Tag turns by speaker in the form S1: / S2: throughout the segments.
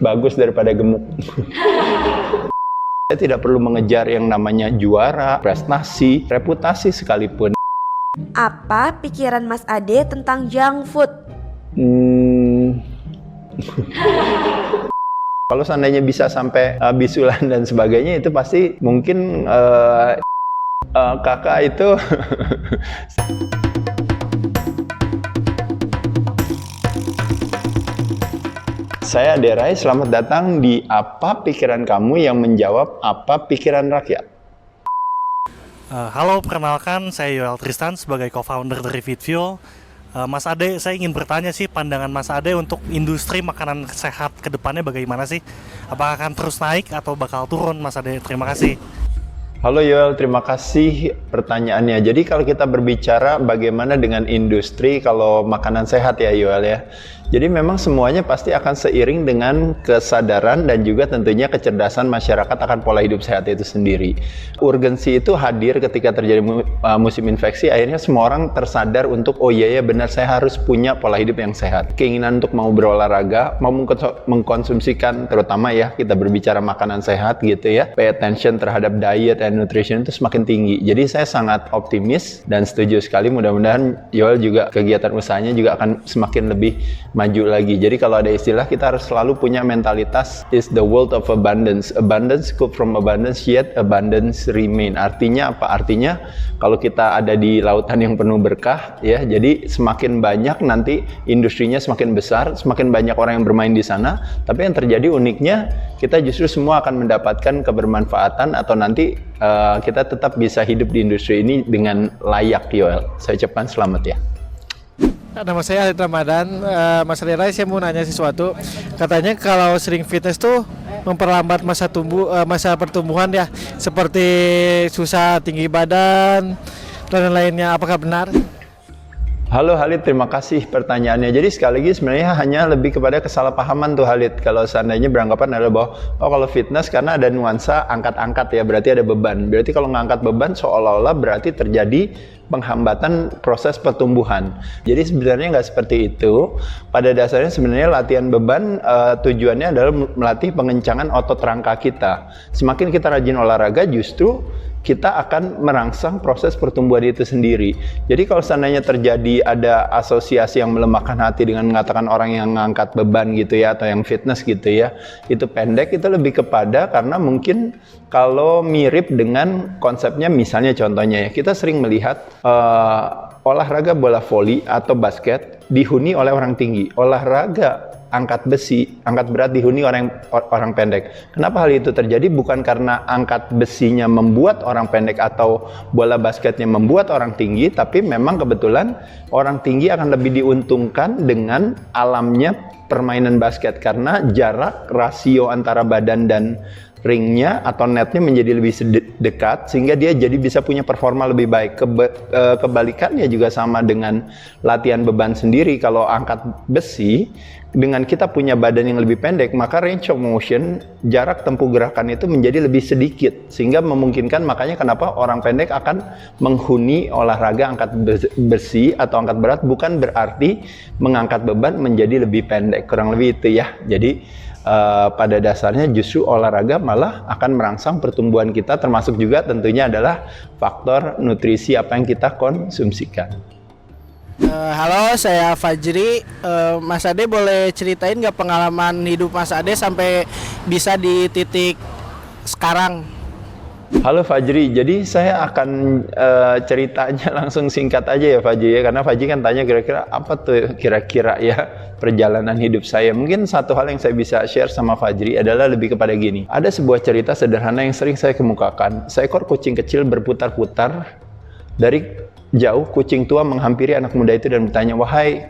S1: Bagus daripada gemuk. Saya tidak perlu mengejar yang namanya juara, prestasi, reputasi sekalipun.
S2: Apa pikiran Mas Ade tentang junk food?
S1: Kalau seandainya bisa sampai bisulan dan sebagainya, itu pasti mungkin kakak itu. Saya Ade Rai, selamat datang di Apa Pikiran Kamu yang menjawab apa pikiran rakyat.
S3: Halo, perkenalkan saya Yoel Tristan sebagai co-founder dari Fitfuel. Mas Ade, saya ingin bertanya sih, pandangan Mas Ade untuk industri makanan sehat ke depannya bagaimana sih? Apakah akan terus naik atau bakal turun, Mas Ade? Terima kasih.
S1: Halo Yoel, terima kasih pertanyaannya. Jadi kalau kita berbicara bagaimana dengan industri kalau makanan sehat ya Yoel ya. Jadi memang semuanya pasti akan seiring dengan kesadaran dan juga tentunya kecerdasan masyarakat akan pola hidup sehat itu sendiri. Urgensi itu hadir ketika terjadi musim infeksi, akhirnya semua orang tersadar untuk oh iya ya benar saya harus punya pola hidup yang sehat. Keinginan untuk mau berolahraga, mau mengkonsumsikan terutama ya kita berbicara makanan sehat gitu ya. Pay attention terhadap diet and nutrition itu semakin tinggi. Jadi saya sangat optimis dan setuju sekali, mudah-mudahan Yoel juga kegiatan usahanya juga akan semakin lebih maju lagi. Jadi kalau ada istilah kita harus selalu punya mentalitas is the world of abundance. Abundance come from abundance yet abundance remain. Artinya apa? Artinya kalau kita ada di lautan yang penuh berkah ya, jadi semakin banyak nanti industrinya semakin besar, semakin banyak orang yang bermain di sana, tapi yang terjadi uniknya kita justru semua akan mendapatkan kebermanfaatan atau nanti kita tetap bisa hidup di industri ini dengan layak Yoel. Saya ucapkan selamat ya.
S4: Nama saya Alid Ramadan. Mas Ade, saya mau nanya sesuatu. Katanya kalau sering fitness tuh memperlambat masa pertumbuhan ya, seperti susah tinggi badan dan lainnya. Apakah benar?
S1: Halo Halid, terima kasih pertanyaannya. Jadi sekali lagi sebenarnya hanya lebih kepada kesalahpahaman tuh Halid. Kalau seandainya beranggapan adalah bahwa oh kalau fitness karena ada nuansa angkat-angkat ya, berarti ada beban. Berarti kalau ngangkat beban seolah-olah berarti terjadi penghambatan proses pertumbuhan. Jadi sebenarnya nggak seperti itu. Pada dasarnya sebenarnya latihan beban tujuannya adalah melatih pengencangan otot rangka kita. Semakin kita rajin olahraga justru kita akan merangsang proses pertumbuhan itu sendiri. Jadi kalau seandainya terjadi ada asosiasi yang melemahkan hati dengan mengatakan orang yang ngangkat beban gitu ya, atau yang fitness gitu ya, itu pendek, itu lebih kepada karena mungkin kalau mirip dengan konsepnya misalnya contohnya ya, kita sering melihat olahraga bola voli atau basket dihuni oleh orang tinggi. Olahraga angkat besi, angkat berat dihuni orang pendek. Kenapa hal itu terjadi? Bukan karena angkat besinya membuat orang pendek atau bola basketnya membuat orang tinggi, tapi memang kebetulan orang tinggi akan lebih diuntungkan dengan alamnya permainan basket karena jarak rasio antara badan dan ringnya atau netnya menjadi lebih dekat sehingga dia jadi bisa punya performa lebih baik. Kebalikannya juga sama dengan latihan beban sendiri. Kalau angkat besi dengan kita punya badan yang lebih pendek, maka range of motion, jarak tempuh gerakan itu menjadi lebih sedikit sehingga memungkinkan, makanya kenapa orang pendek akan menghuni olahraga angkat besi atau angkat berat, bukan berarti mengangkat beban menjadi lebih pendek, kurang lebih itu ya. Jadi pada dasarnya justru olahraga malah akan merangsang pertumbuhan kita, termasuk juga tentunya adalah faktor nutrisi apa yang kita konsumsikan.
S4: Halo, saya Fajri. Mas Ade boleh ceritain nggak pengalaman hidup Mas Ade sampai bisa di titik sekarang?
S1: Halo Fajri, jadi saya akan ceritanya langsung singkat aja ya Fajri ya, karena Fajri kan tanya kira-kira apa tuh kira-kira ya perjalanan hidup saya. Mungkin satu hal yang saya bisa share sama Fajri adalah lebih kepada gini. Ada sebuah cerita sederhana yang sering saya kemukakan. Seekor kucing kecil berputar-putar dari jauh. Kucing tua menghampiri anak muda itu dan bertanya, wahai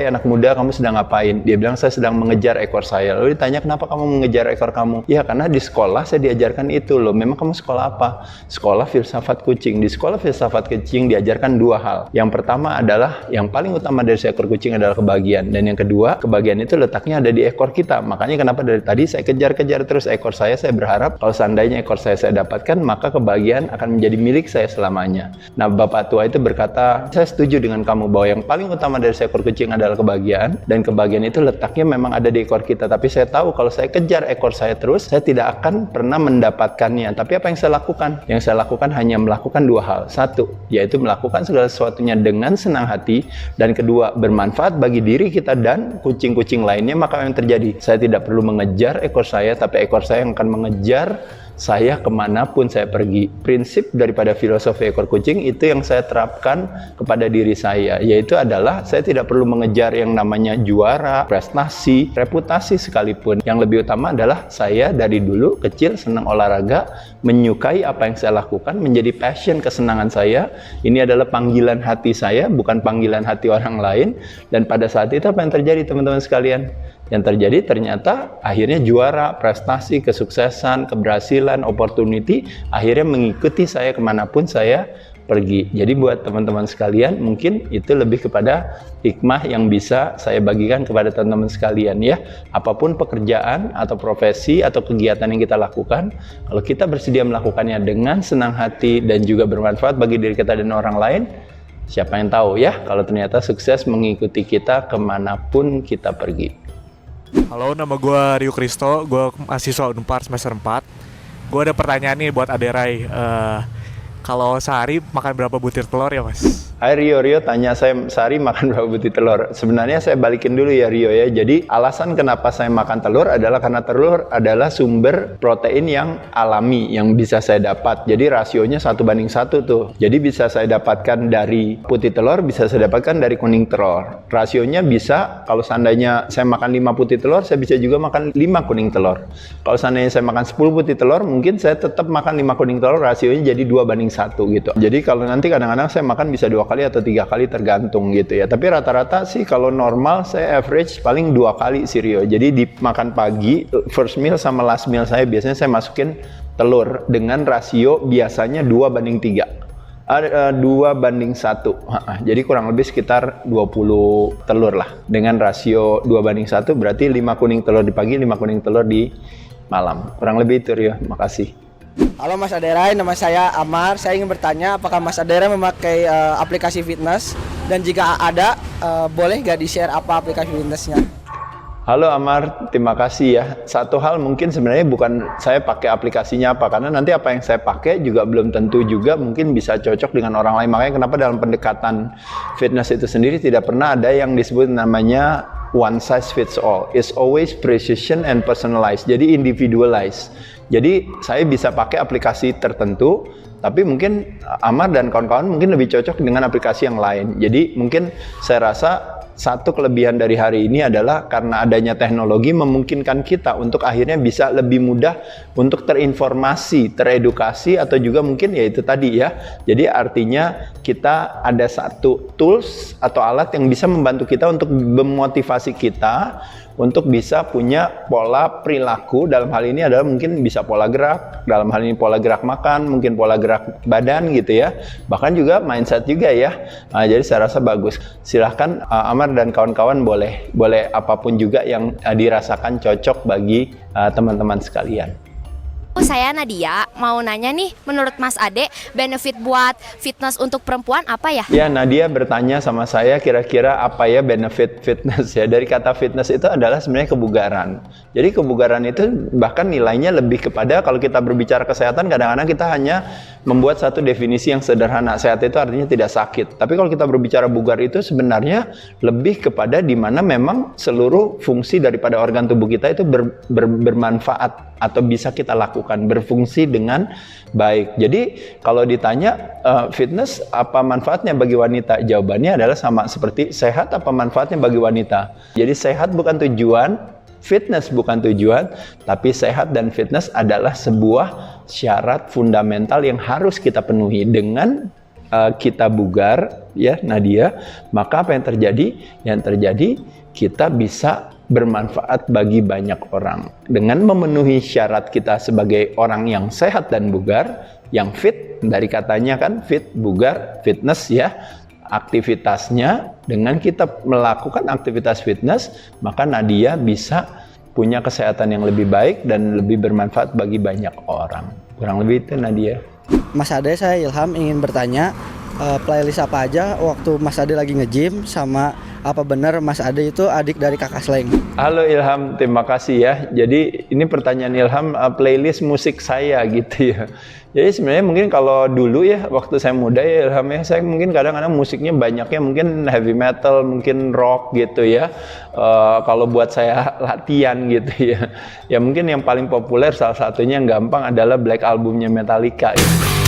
S1: anak muda, kamu sedang ngapain? Dia bilang, saya sedang mengejar ekor saya. Lalu ditanya, kenapa kamu mengejar ekor kamu? Ya karena di sekolah saya diajarkan itu loh. Memang kamu sekolah apa? Sekolah filsafat kucing. Di sekolah filsafat kucing diajarkan dua hal. Yang pertama adalah, yang paling utama dari seekor kucing adalah kebahagiaan. Dan yang kedua, kebahagiaan itu letaknya ada di ekor kita. Makanya kenapa dari tadi saya kejar-kejar terus ekor saya berharap kalau seandainya ekor saya dapatkan, maka kebahagiaan akan menjadi milik saya selamanya. Nah, Bapak bapak tua itu berkata, saya setuju dengan kamu bahwa yang paling utama dari seekor kucing adalah kebahagiaan, dan kebahagiaan itu letaknya memang ada di ekor kita. Tapi saya tahu kalau saya kejar ekor saya terus, saya tidak akan pernah mendapatkannya. Tapi apa yang saya lakukan? Yang saya lakukan hanya melakukan dua hal. Satu, yaitu melakukan segala sesuatunya dengan senang hati, dan kedua, bermanfaat bagi diri kita dan kucing-kucing lainnya. Maka yang terjadi, saya tidak perlu mengejar ekor saya, tapi ekor saya yang akan mengejar saya kemanapun saya pergi. Prinsip daripada filosofi ekor kucing itu yang saya terapkan kepada diri saya, yaitu adalah saya tidak perlu mengejar yang namanya juara, prestasi, reputasi sekalipun. Yang lebih utama adalah saya dari dulu kecil senang olahraga, menyukai apa yang saya lakukan, menjadi passion, kesenangan saya. Ini adalah panggilan hati saya, bukan panggilan hati orang lain. Dan pada saat itu apa yang terjadi, teman-teman sekalian? Yang terjadi ternyata akhirnya juara, prestasi, kesuksesan, keberhasilan, opportunity akhirnya mengikuti saya kemanapun saya pergi. Jadi buat teman-teman sekalian, mungkin itu lebih kepada hikmah yang bisa saya bagikan kepada teman-teman sekalian ya. Apapun pekerjaan atau profesi atau kegiatan yang kita lakukan, kalau kita bersedia melakukannya dengan senang hati dan juga bermanfaat bagi diri kita dan orang lain, siapa yang tahu ya kalau ternyata sukses mengikuti kita kemanapun kita pergi.
S5: Halo, nama gue Rio Kristo, gue mahasiswa Unpar semester 4. Gue ada pertanyaan nih buat Ade Rai. Kalau sehari makan berapa butir telur ya mas?
S1: Hai Rio tanya saya sehari makan berapa butir telur. Sebenarnya saya balikin dulu ya Rio ya. Jadi alasan kenapa saya makan telur adalah karena telur adalah sumber protein yang alami yang bisa saya dapat. Jadi rasionya 1:1 tuh. Jadi bisa saya dapatkan dari putih telur, bisa saya dapatkan dari kuning telur. Rasionya bisa, kalau seandainya saya makan 5 putih telur, saya bisa juga makan 5 kuning telur. Kalau seandainya saya makan 10 putih telur, mungkin saya tetap makan 5 kuning telur, rasionya jadi 2:1 gitu. Jadi kalau nanti kadang-kadang saya makan bisa 2 kali atau 3 kali tergantung gitu ya. Tapi rata-rata sih kalau normal saya average paling 2 kali sih Rio. Jadi di makan pagi, first meal sama last meal saya biasanya saya masukin telur dengan rasio biasanya 2:3. 2:1. Jadi kurang lebih sekitar 20 telur lah. Dengan rasio 2:1 berarti 5 kuning telur di pagi, 5 kuning telur di malam. Kurang lebih itu Rio. Makasih.
S6: Halo Mas Ade Rai, nama saya Amar. Saya ingin bertanya apakah Mas Ade Rai memakai aplikasi fitness, dan jika ada, boleh nggak di-share apa aplikasi fitnessnya?
S1: Halo Amar, terima kasih ya. Satu hal mungkin sebenarnya bukan saya pakai aplikasinya apa, karena nanti apa yang saya pakai juga belum tentu juga mungkin bisa cocok dengan orang lain. Makanya kenapa dalam pendekatan fitness itu sendiri tidak pernah ada yang disebut namanya one size fits all. It's always precision and personalized. Jadi individualized. Jadi saya bisa pakai aplikasi tertentu, tapi mungkin Amar dan kawan-kawan mungkin lebih cocok dengan aplikasi yang lain. Jadi mungkin saya rasa satu kelebihan dari hari ini adalah karena adanya teknologi memungkinkan kita untuk akhirnya bisa lebih mudah untuk terinformasi, teredukasi, atau juga mungkin ya itu tadi ya. Jadi artinya kita ada satu tools atau alat yang bisa membantu kita untuk memotivasi kita untuk bisa punya pola perilaku. Dalam hal ini adalah mungkin bisa pola gerak, dalam hal ini pola gerak makan, mungkin pola gerak badan gitu ya, bahkan juga mindset juga ya. Jadi saya rasa bagus. Silahkan Amar dan kawan-kawan boleh apapun juga yang dirasakan cocok bagi teman-teman sekalian.
S7: Saya Nadia, mau nanya nih, menurut Mas Ade, benefit buat fitness untuk perempuan apa ya?
S1: Ya, Nadia bertanya sama saya kira-kira apa ya benefit fitness ya. Dari kata fitness itu adalah sebenarnya kebugaran. Jadi kebugaran itu bahkan nilainya lebih kepada, kalau kita berbicara kesehatan, kadang-kadang kita hanya membuat satu definisi yang sederhana. Sehat itu artinya tidak sakit. Tapi kalau kita berbicara bugar itu sebenarnya lebih kepada di mana memang seluruh fungsi daripada organ tubuh kita itu bermanfaat atau bisa kita lakukan, berfungsi dengan baik. Jadi kalau ditanya fitness apa manfaatnya bagi wanita, jawabannya adalah sama seperti sehat apa manfaatnya bagi wanita. Jadi sehat bukan tujuan, fitness bukan tujuan, tapi sehat dan fitness adalah sebuah syarat fundamental yang harus kita penuhi. Dengan kita bugar ya Nadia, maka apa yang terjadi? Yang terjadi kita bisa bermanfaat bagi banyak orang. Dengan memenuhi syarat kita sebagai orang yang sehat dan bugar, yang fit, dari katanya kan fit, bugar, fitness ya, aktivitasnya, dengan kita melakukan aktivitas fitness, maka Nadia bisa punya kesehatan yang lebih baik dan lebih bermanfaat bagi banyak orang. Kurang lebih itu Nadia.
S6: Mas Ade, saya Ilham ingin bertanya, playlist apa aja waktu Mas Ade lagi nge-gym, sama apa benar Mas Ade itu adik dari kakak Sleng?
S1: Halo Ilham, terima kasih ya. Jadi ini pertanyaan Ilham, playlist musik saya gitu ya. Jadi sebenarnya mungkin kalau dulu ya, waktu saya muda ya Ilham ya, saya mungkin kadang-kadang musiknya banyaknya mungkin heavy metal, mungkin rock gitu ya. Kalau buat saya latihan gitu ya. Ya mungkin yang paling populer salah satunya yang gampang adalah Black Albumnya Metallica gitu.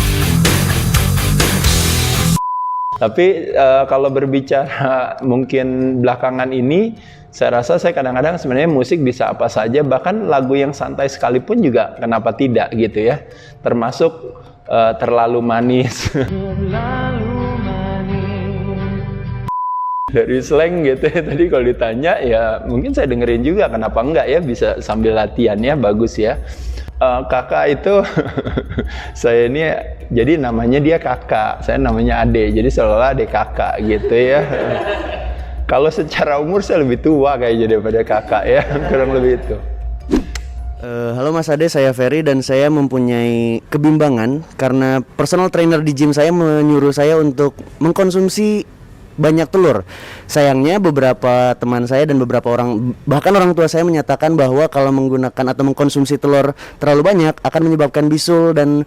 S1: Tapi kalau berbicara mungkin belakangan ini, saya rasa saya kadang-kadang sebenarnya musik bisa apa saja, bahkan lagu yang santai sekalipun juga kenapa tidak gitu ya. Termasuk Terlalu Manis. Dari Sleng gitu ya, tadi kalau ditanya ya mungkin saya dengerin juga, kenapa enggak ya, bisa sambil latihan ya, bagus ya. Kakak itu saya ini jadi namanya dia kakak, saya namanya Ade, jadi seolah-olah adik kakak gitu ya. Kalau secara umur saya lebih tua kayaknya daripada kakak ya, kurang lebih itu.
S8: Halo Mas Ade, saya Ferry dan saya mempunyai kebimbangan karena personal trainer di gym saya menyuruh saya untuk mengkonsumsi banyak telur. Sayangnya beberapa teman saya dan beberapa orang, bahkan orang tua saya menyatakan bahwa kalau menggunakan atau mengkonsumsi telur terlalu banyak akan menyebabkan bisul dan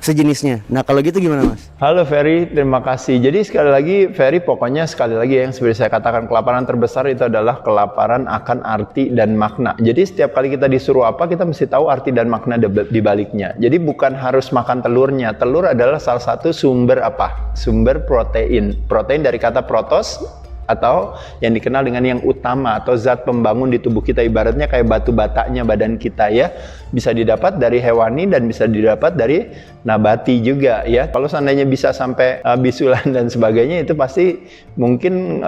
S8: sejenisnya. Nah kalau gitu gimana Mas?
S1: Halo Ferry, terima kasih. Jadi sekali lagi Ferry, pokoknya sekali lagi yang seperti saya katakan, kelaparan terbesar itu adalah kelaparan akan arti dan makna. Jadi setiap kali kita disuruh apa, kita mesti tahu arti dan makna di baliknya. Jadi bukan harus makan telurnya. Telur adalah salah satu sumber apa? Sumber protein. Protein dari kata protos, atau yang dikenal dengan yang utama atau zat pembangun di tubuh kita, ibaratnya kayak batu batanya badan kita ya. Bisa didapat dari hewani dan bisa didapat dari nabati juga ya. Kalau seandainya bisa sampai bisulan dan sebagainya, itu pasti mungkin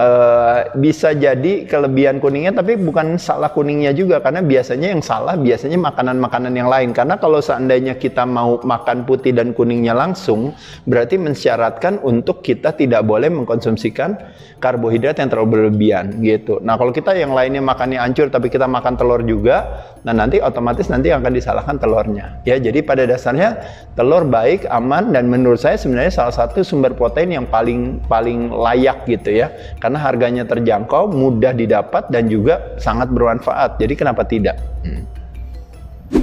S1: bisa jadi kelebihan kuningnya, tapi bukan salah kuningnya juga, karena biasanya yang salah biasanya makanan-makanan yang lain. Karena kalau seandainya kita mau makan putih dan kuningnya langsung, berarti mensyaratkan untuk kita tidak boleh mengkonsumsikan karbohidrat yang terlalu berlebihan gitu. Nah kalau kita yang lainnya makannya hancur tapi kita makan telur juga, nah nanti otomatis nanti akan disalahkan telurnya ya. Jadi pada dasarnya telur baik, aman, dan menurut saya sebenarnya salah satu sumber protein yang paling layak gitu ya, karena harganya terjangkau, mudah didapat, dan juga sangat bermanfaat. Jadi kenapa tidak?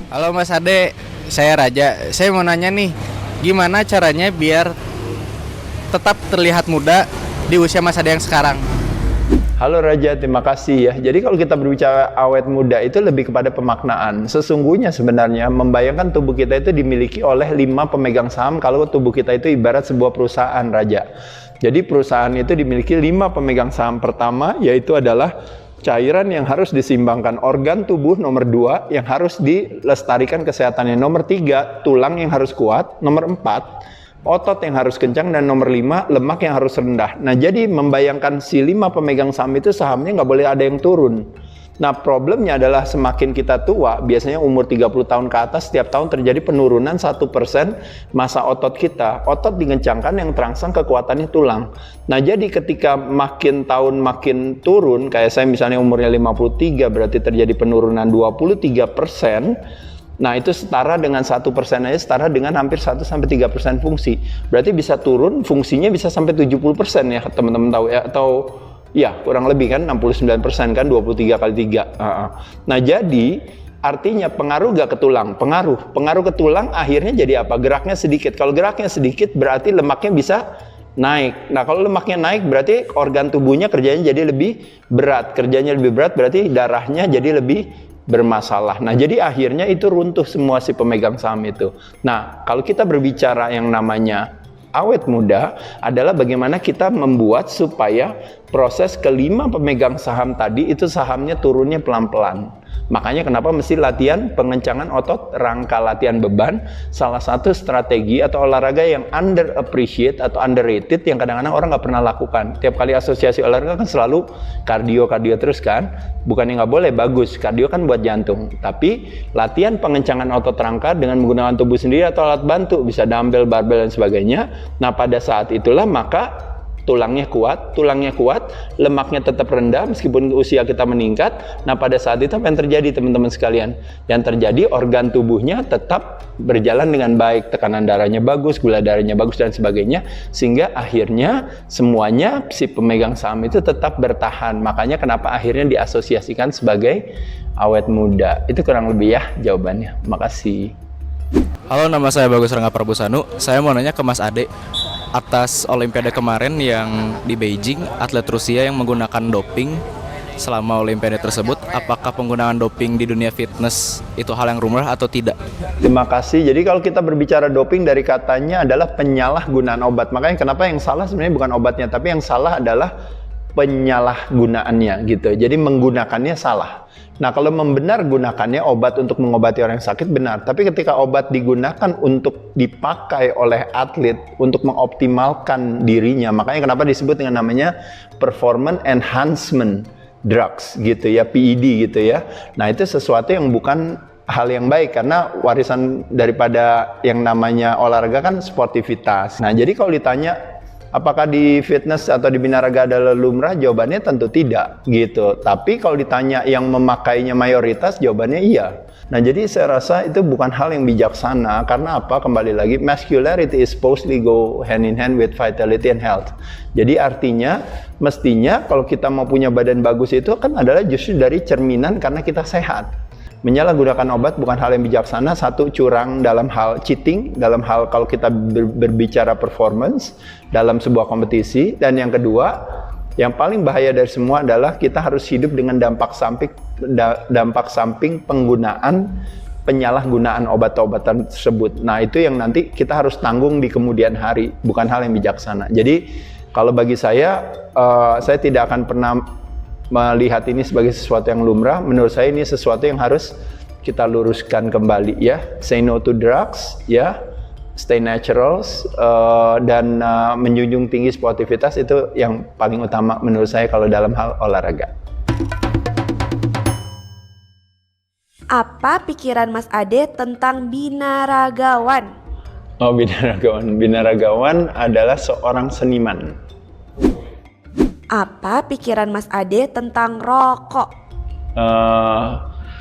S9: Halo Mas Ade, saya Raja. Saya mau nanya nih, gimana caranya biar tetap terlihat muda di usia Mas Ade yang sekarang?
S1: Halo Raja, terima kasih ya. Jadi kalau kita berbicara awet muda itu lebih kepada pemaknaan. Sesungguhnya sebenarnya membayangkan tubuh kita itu dimiliki oleh 5 pemegang saham. Kalau tubuh kita itu ibarat sebuah perusahaan Raja. Jadi perusahaan itu dimiliki 5 pemegang saham. Pertama yaitu adalah cairan yang harus disimbangkan, organ tubuh nomor 2 yang harus dilestarikan kesehatannya, nomor 3 tulang yang harus kuat, nomor 4 otot yang harus kencang, dan nomor 5 lemak yang harus rendah. Nah jadi membayangkan si 5 pemegang saham itu sahamnya nggak boleh ada yang turun. Nah problemnya adalah semakin kita tua, biasanya umur 30 tahun ke atas, setiap tahun terjadi penurunan 1% massa otot kita. Otot dikencangkan, yang terangsang kekuatannya tulang. Nah jadi ketika makin tahun makin turun, kayak saya misalnya umurnya 53, berarti terjadi penurunan 23%. Nah itu setara dengan 1% aja, setara dengan hampir 1-3% fungsi. Berarti bisa turun, fungsinya bisa sampai 70% ya teman-teman tahu ya, atau ya kurang lebih kan 69% kan, 23 kali 3. Nah jadi artinya pengaruh gak ke tulang? Pengaruh ke tulang akhirnya jadi apa? Geraknya sedikit. Kalau geraknya sedikit berarti lemaknya bisa naik. Nah kalau lemaknya naik berarti organ tubuhnya kerjanya jadi lebih berat. Kerjanya lebih berat berarti darahnya jadi lebih bermasalah. Nah jadi akhirnya itu runtuh semua si pemegang saham itu. Nah kalau kita berbicara yang namanya awet muda adalah bagaimana kita membuat supaya proses ke-5 pemegang saham tadi itu sahamnya turunnya pelan-pelan. Makanya kenapa mesti latihan pengencangan otot rangka, latihan beban, salah satu strategi atau olahraga yang underappreciate atau underrated yang kadang-kadang orang nggak pernah lakukan. Tiap kali asosiasi olahraga kan selalu kardio terus kan. Bukannya nggak boleh, bagus, kardio kan buat jantung. Tapi latihan pengencangan otot rangka dengan menggunakan tubuh sendiri atau alat bantu, bisa dumbbell, barbel, dan sebagainya. Nah pada saat itulah maka tulangnya kuat, lemaknya tetap rendah meskipun usia kita meningkat. Nah, pada saat itu apa yang terjadi teman-teman sekalian? Yang terjadi organ tubuhnya tetap berjalan dengan baik, tekanan darahnya bagus, gula darahnya bagus dan sebagainya, sehingga akhirnya semuanya si pemegang saham itu tetap bertahan. Makanya kenapa akhirnya diasosiasikan sebagai awet muda. Itu kurang lebih ya jawabannya. Makasih.
S9: Halo, nama saya Bagus Rangga Prabusanu. Saya mau nanya ke Mas Ade, atas Olimpiade kemarin yang di Beijing, atlet Rusia yang menggunakan doping selama Olimpiade tersebut, apakah penggunaan doping di dunia fitness itu hal yang lumrah atau tidak?
S1: Terima kasih. Jadi kalau kita berbicara doping dari katanya adalah penyalahgunaan obat. Makanya kenapa yang salah sebenarnya bukan obatnya, tapi yang salah adalah penyalahgunaannya gitu. Jadi menggunakannya salah. Nah, kalau membenar gunakannya obat untuk mengobati orang yang sakit benar, tapi ketika obat digunakan untuk dipakai oleh atlet untuk mengoptimalkan dirinya, makanya kenapa disebut dengan namanya performance enhancement drugs gitu ya, PED gitu ya. Nah, itu sesuatu yang bukan hal yang baik karena warisan daripada yang namanya olahraga kan sportivitas. Nah, jadi kalau ditanya apakah di fitness atau di binaraga adalah lumrah? Jawabannya tentu tidak gitu. Tapi kalau ditanya yang memakainya mayoritas, jawabannya iya. Nah, jadi saya rasa itu bukan hal yang bijaksana. Karena apa? Kembali lagi, muscularity is supposedly go hand in hand with vitality and health. Jadi artinya, mestinya kalau kita mau punya badan bagus itu kan adalah justru dari cerminan karena kita sehat. Menyalahgunakan obat bukan hal yang bijaksana. Satu, curang dalam hal cheating, dalam hal kalau kita berbicara performance dalam sebuah kompetisi. Dan yang kedua, yang paling bahaya dari semua adalah kita harus hidup dengan dampak samping penggunaan penyalahgunaan obat-obatan tersebut. Nah, itu yang nanti kita harus tanggung di kemudian hari, bukan hal yang bijaksana. Jadi kalau bagi saya tidak akan pernah melihat ini sebagai sesuatu yang lumrah. Menurut saya ini sesuatu yang harus kita luruskan kembali ya. Say no to drugs ya, stay natural, dan menjunjung tinggi sportivitas itu yang paling utama menurut saya kalau dalam hal olahraga.
S2: Apa pikiran Mas Ade tentang binaragawan?
S1: Oh, binaragawan. Binaragawan adalah seorang seniman.
S2: Apa pikiran Mas Ade tentang rokok?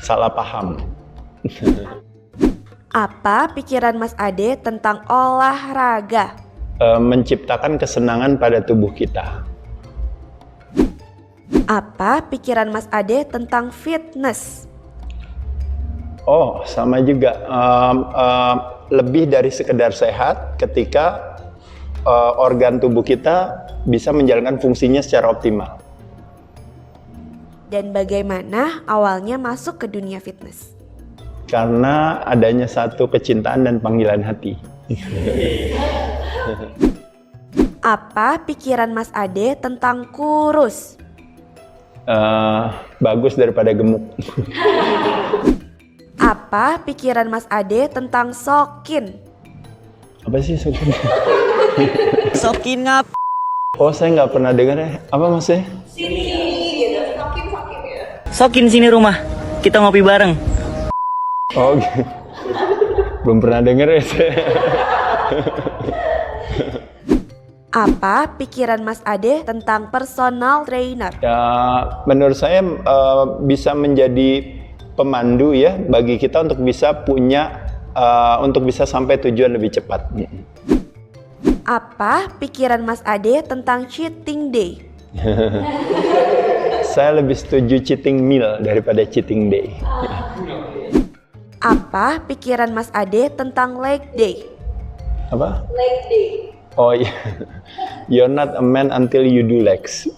S1: Salah paham.
S2: Apa pikiran Mas Ade tentang olahraga?
S1: Menciptakan kesenangan pada tubuh kita.
S2: Apa pikiran Mas Ade tentang fitness?
S1: Oh, sama juga. Lebih dari sekedar sehat ketika organ tubuh kita bisa menjalankan fungsinya secara optimal.
S2: Dan bagaimana awalnya masuk ke dunia fitness?
S1: Karena adanya satu kecintaan dan panggilan hati.
S2: Apa pikiran Mas Ade tentang kurus?
S1: Bagus daripada gemuk.
S2: Apa pikiran Mas Ade tentang sokin?
S1: Apa sih sokin?
S10: Sokin ngap.
S1: Oh, saya nggak pernah dengar ya. Apa maksudnya?
S10: Sokin sini rumah. Kita ngopi bareng.
S1: Oh, gitu. Belum pernah dengar ya saya.
S2: Apa pikiran Mas Ade tentang personal trainer?
S1: Ya, menurut saya bisa menjadi pemandu ya bagi kita untuk bisa untuk bisa sampai tujuan lebih cepat.
S2: Apa pikiran Mas Ade tentang cheating day?
S1: Saya lebih setuju cheating meal daripada cheating day.
S2: Apa pikiran Mas Ade tentang leg day?
S1: Apa? Leg day. Oh iya. You're not a man until you do legs.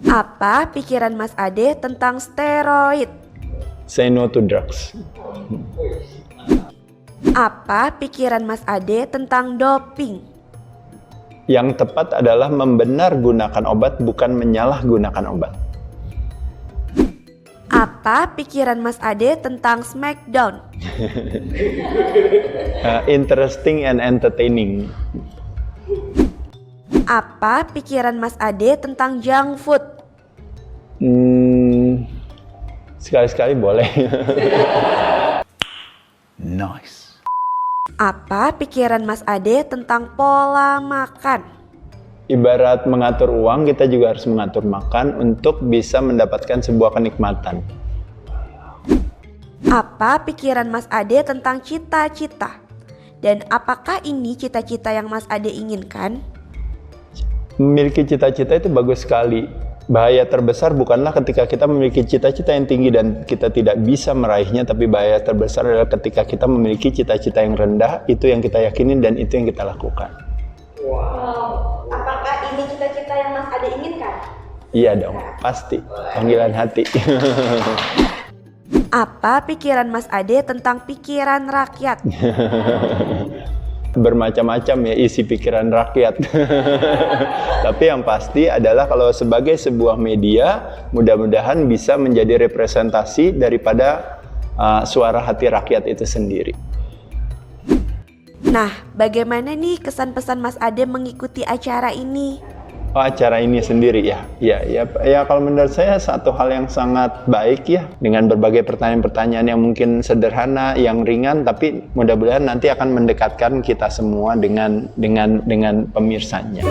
S2: Apa pikiran Mas Ade tentang steroid?
S1: Say no to drugs.
S2: Apa pikiran Mas Ade tentang doping?
S1: Yang tepat adalah membenar gunakan obat, bukan menyalahgunakan obat.
S2: Apa pikiran Mas Ade tentang Smackdown?
S1: Interesting and entertaining.
S2: Apa pikiran Mas Ade tentang junk food?
S1: Sekali-sekali boleh.
S11: Nice.
S2: Apa pikiran Mas Ade tentang pola makan?
S1: Ibarat mengatur uang, kita juga harus mengatur makan untuk bisa mendapatkan sebuah kenikmatan.
S2: Apa pikiran Mas Ade tentang cita-cita? Dan apakah ini cita-cita yang Mas Ade inginkan?
S1: Memiliki cita-cita itu bagus sekali. Bahaya terbesar bukanlah ketika kita memiliki cita-cita yang tinggi dan kita tidak bisa meraihnya, tapi bahaya terbesar adalah ketika kita memiliki cita-cita yang rendah, itu yang kita yakinin dan itu yang kita lakukan.
S2: Wow, apakah ini cita-cita yang Mas Ade inginkan?
S1: Iya dong, pasti. Panggilan hati.
S2: Apa pikiran Mas Ade tentang pikiran rakyat?
S1: Bermacam-macam ya isi pikiran rakyat. Tapi yang pasti adalah kalau sebagai sebuah media, mudah-mudahan bisa menjadi representasi daripada suara hati rakyat itu sendiri.
S2: Nah, bagaimana nih kesan-pesan Mas Ade mengikuti acara ini?
S1: Oh, acara ini sendiri ya. Ya kalau menurut saya satu hal yang sangat baik ya, dengan berbagai pertanyaan-pertanyaan yang mungkin sederhana, yang ringan, tapi mudah-mudahan nanti akan mendekatkan kita semua dengan pemirsanya.